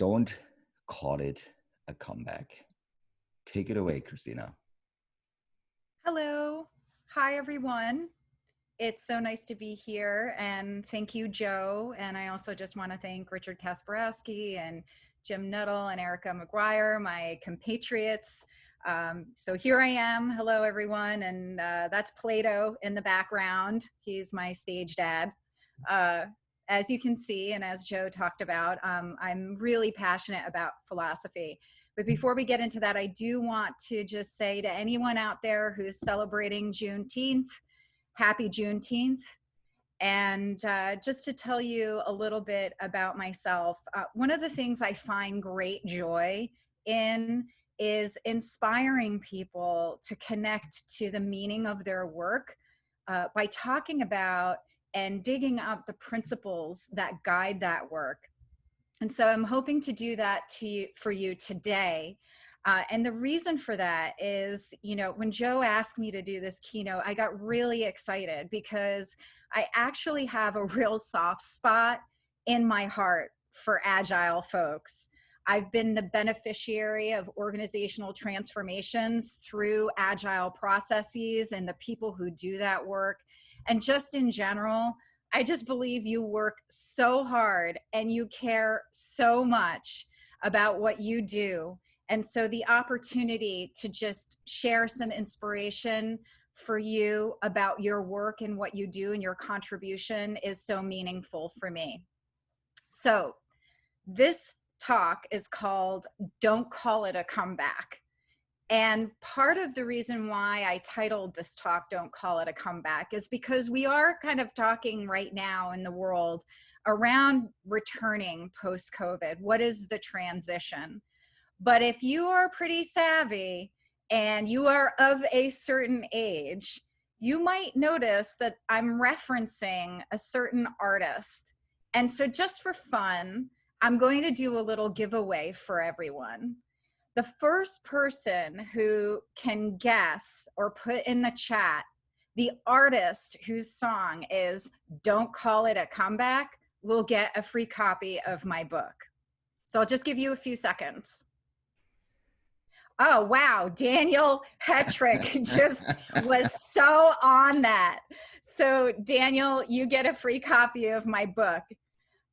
Don't call it a comeback. Take it away, Christina. Hello. Hi, everyone. It's so nice to be here. And thank you, Joe. And I also just want to thank Richard Kasparowski and Jim Nuttle and Erica McGuire, my compatriots. So here I am. Hello, everyone. And that's Plato in the background. He's my stage dad. As you can see, and as Joe talked about, I'm really passionate about philosophy. But before we get into that, I do want to just say to anyone out there who's celebrating Juneteenth, happy Juneteenth. And just to tell you a little bit about myself, one of the things I find great joy in is inspiring people to connect to the meaning of their work by talking about and digging up the principles that guide that work. And so I'm hoping to do that for you today. And the reason for that is, when Joe asked me to do this keynote, I got really excited because I actually have a real soft spot in my heart for Agile folks. I've been the beneficiary of organizational transformations through Agile processes and the people who do that work. And just in general, I just believe you work so hard and you care so much about what you do. And so the opportunity to just share some inspiration for you about your work and what you do and your contribution is so meaningful for me. So this talk is called Don't Call It a Comeback. And part of the reason why I titled this talk, Don't Call It a Comeback, is because we are kind of talking right now in the world around returning post-COVID. What is the transition? But if you are pretty savvy and you are of a certain age, you might notice that I'm referencing a certain artist. And so just for fun, I'm going to do a little giveaway for everyone. The first person who can guess or put in the chat the artist whose song is Don't Call It a Comeback will get a free copy of my book. So I'll just give you a few seconds. Oh, wow. Daniel Hetrick just was so on that. So Daniel, you get a free copy of my book.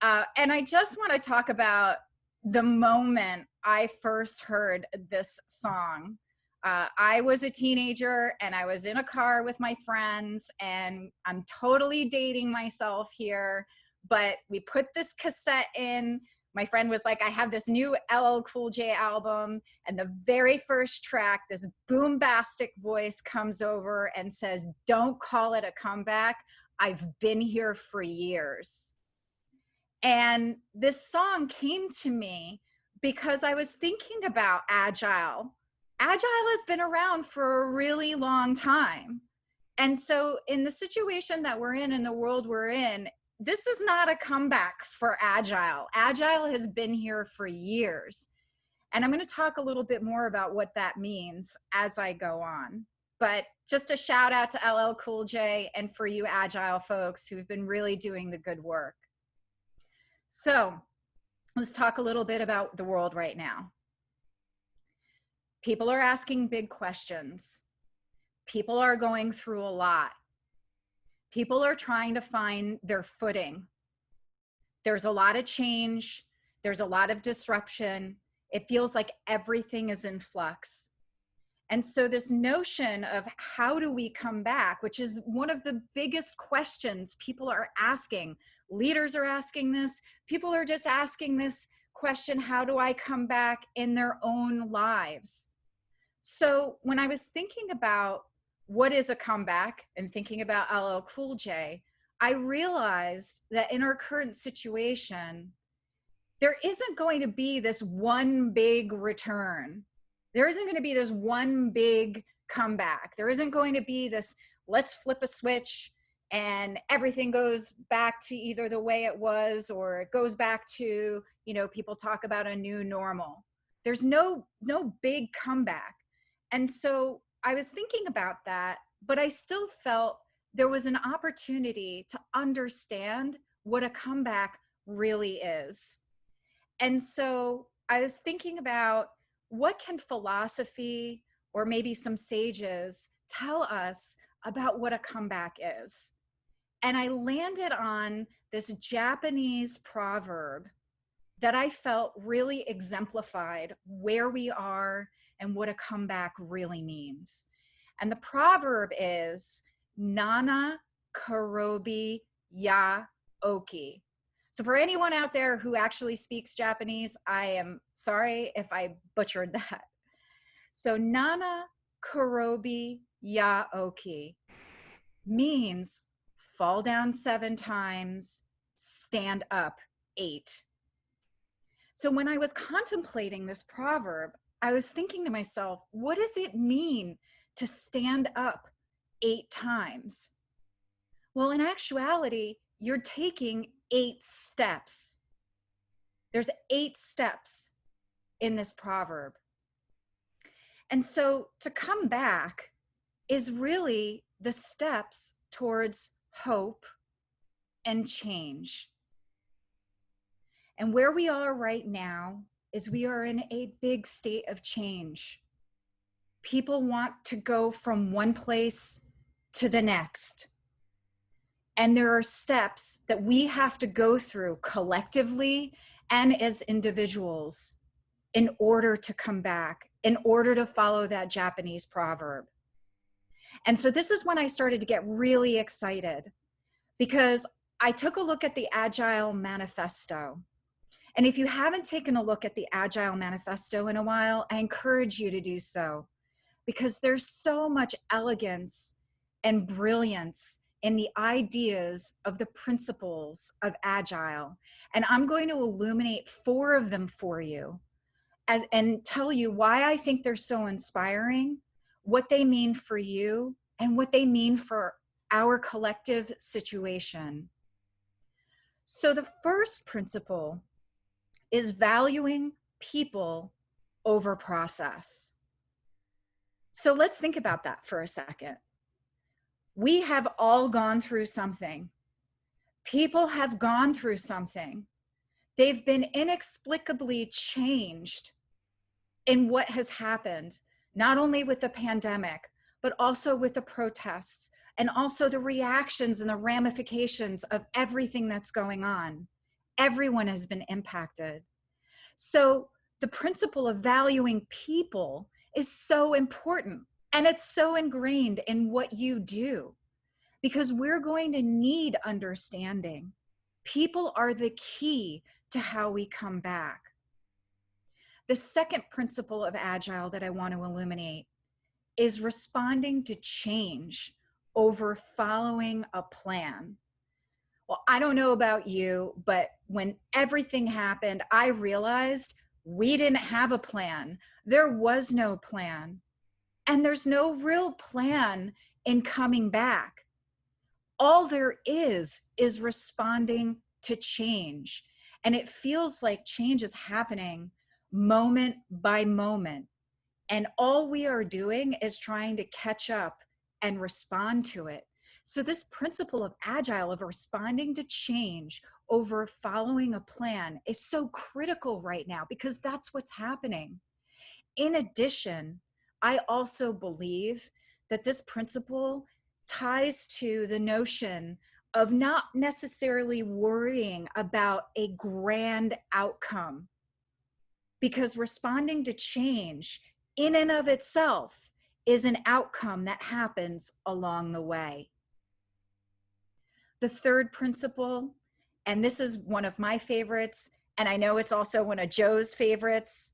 And I just want to talk about the moment I first heard this song. I was a teenager and I was in a car with my friends, and I'm totally dating myself here, but we put this cassette in. My friend was like, I have this new LL Cool J album, and the very first track, this boombastic voice comes over and says, Don't call it a comeback. I've been here for years. And this song came to me because I was thinking about Agile. Agile has been around for a really long time. And so in the situation that we're in the world we're in, this is not a comeback for Agile. Agile has been here for years. And I'm going to talk a little bit more about what that means as I go on. But just a shout out to LL Cool J and for you Agile folks who've been really doing the good work. So let's talk a little bit about the world right now. People are asking big questions. People are going through a lot. People are trying to find their footing. There's a lot of change. There's a lot of disruption. It feels like everything is in flux. And so this notion of how do we come back, which is one of the biggest questions people are asking. Leaders are asking this. People are just asking this question, how do I come back in their own lives? So when I was thinking about what is a comeback and thinking about LL Cool J, I realized that in our current situation, there isn't going to be this one big return. There isn't going to be this one big comeback. There isn't going to be this, let's flip a switch and everything goes back to either the way it was or it goes back to, people talk about a new normal. There's no big comeback. And so I was thinking about that, but I still felt there was an opportunity to understand what a comeback really is. And so I was thinking about, what can philosophy or maybe some sages tell us about what a comeback is? And I landed on this Japanese proverb that I felt really exemplified where we are and what a comeback really means. And the proverb is Nana Karobi Ya Oki. So for anyone out there who actually speaks Japanese, I am sorry if I butchered that. So Nana Karobi Ya Oki means fall down 7 times, stand up 8. So when I was contemplating this proverb, I was thinking to myself, what does it mean to stand up 8 times? Well, in actuality, you're taking 8 steps. There's 8 steps in this proverb. And so to come back is really the steps towards hope and change. And where we are right now is we are in a big state of change. People want to go from one place to the next. And there are steps that we have to go through collectively and as individuals in order to come back, in order to follow that Japanese proverb. And so this is when I started to get really excited, because I took a look at the Agile Manifesto. And if you haven't taken a look at the Agile Manifesto in a while, I encourage you to do so, because there's so much elegance and brilliance in the ideas of the principles of Agile. And I'm going to illuminate 4 of them for you and tell you why I think they're so inspiring, what they mean for you, and what they mean for our collective situation. So the first principle is valuing people over process. So let's think about that for a second. We have all gone through something. People have gone through something. They've been inexplicably changed in what has happened, not only with the pandemic, but also with the protests and also the reactions and the ramifications of everything that's going on. Everyone has been impacted. So the principle of valuing people is so important, and it's so ingrained in what you do, because we're going to need understanding. People are the key to how we come back. The second principle of Agile that I want to illuminate is responding to change over following a plan. Well, I don't know about you, but when everything happened, I realized we didn't have a plan. There was no plan. And there's no real plan in coming back. All there is responding to change. And it feels like change is happening moment by moment. And all we are doing is trying to catch up and respond to it. So this principle of Agile, of responding to change over following a plan, is so critical right now, because that's what's happening. In addition, I also believe that this principle ties to the notion of not necessarily worrying about a grand outcome, because responding to change in and of itself is an outcome that happens along the way. The third principle, and this is one of my favorites, and I know it's also one of Joe's favorites,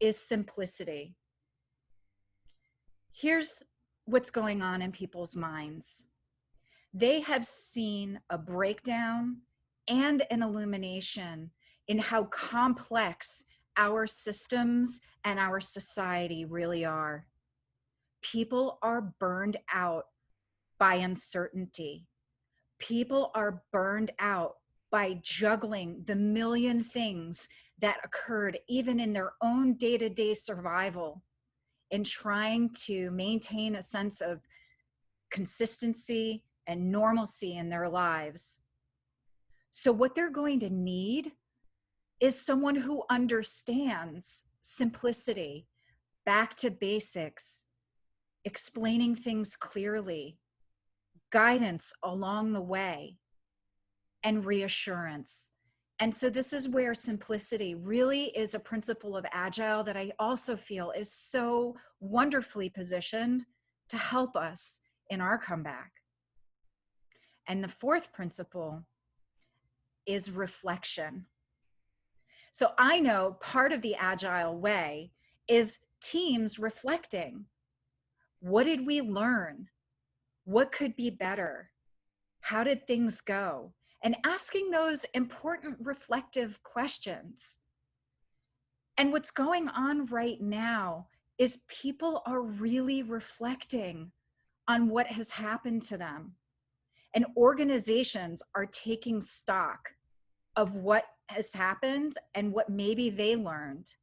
is simplicity. Here's what's going on in people's minds. They have seen a breakdown and an illumination in how complex our systems and our society really are. People are burned out by uncertainty. People are burned out by juggling the million things that occurred even in their own day-to-day survival, and trying to maintain a sense of consistency and normalcy in their lives. So what they're going to need is someone who understands simplicity, back to basics, explaining things clearly, guidance along the way, and reassurance. And so this is where simplicity really is a principle of Agile that I also feel is so wonderfully positioned to help us in our comeback. And the fourth principle is reflection. So I know part of the Agile way is teams reflecting. What did we learn? What could be better? How did things go? And asking those important reflective questions. And what's going on right now is people are really reflecting on what has happened to them. And organizations are taking stock of what has happened and what maybe they learned.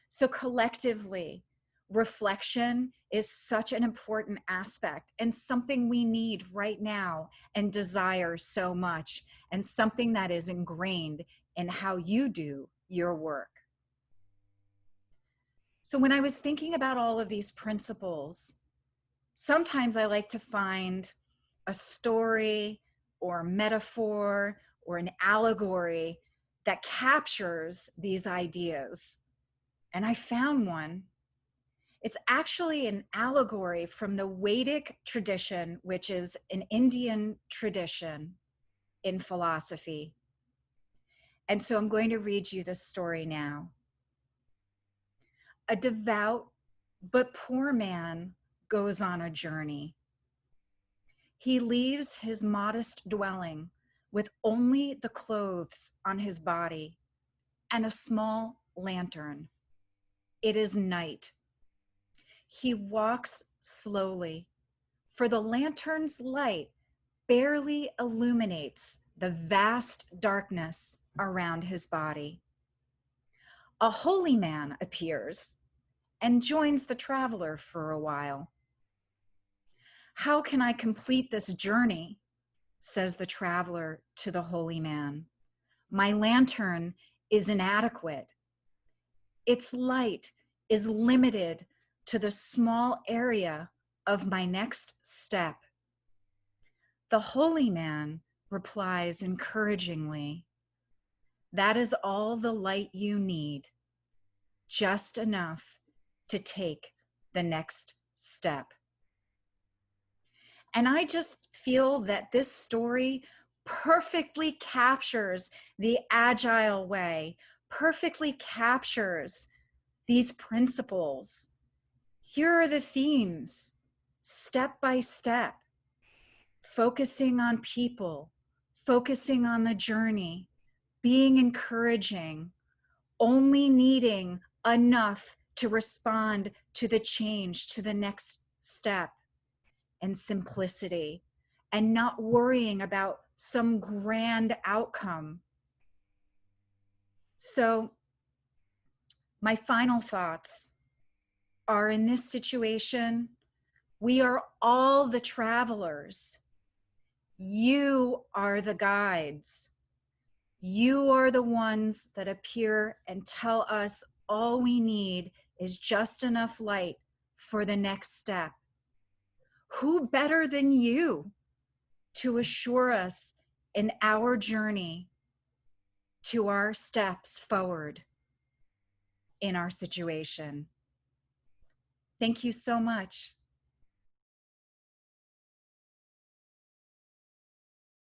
So collectively, reflection is such an important aspect and something we need right now and desire so much, and something that is ingrained in how you do your work. So when I was thinking about all of these principles, sometimes I like to find a story or metaphor or an allegory that captures these ideas. And I found one. It's actually an allegory from the Vedic tradition, which is an Indian tradition in philosophy. And so I'm going to read you this story now. A devout but poor man goes on a journey. He leaves his modest dwelling with only the clothes on his body and a small lantern. It is night. He walks slowly, for the lantern's light barely illuminates the vast darkness around his body. A holy man appears and joins the traveler for a while. "How can I complete this journey?" says the traveler to the holy man. "My lantern is inadequate. Its light is limited to the small area of my next step." The holy man replies encouragingly, "That is all the light you need, just enough to take the next step." And I just feel that this story perfectly captures the Agile way, perfectly captures these principles. Here are the themes, step by step, focusing on people, focusing on the journey, being encouraging, only needing enough to respond to the change, to the next step, and simplicity, and not worrying about some grand outcome. So my final thoughts are, in this situation, we are all the travelers. You are the guides. You are the ones that appear and tell us all we need is just enough light for the next step. Who better than you to assure us in our journey to our steps forward in our situation? Thank you so much.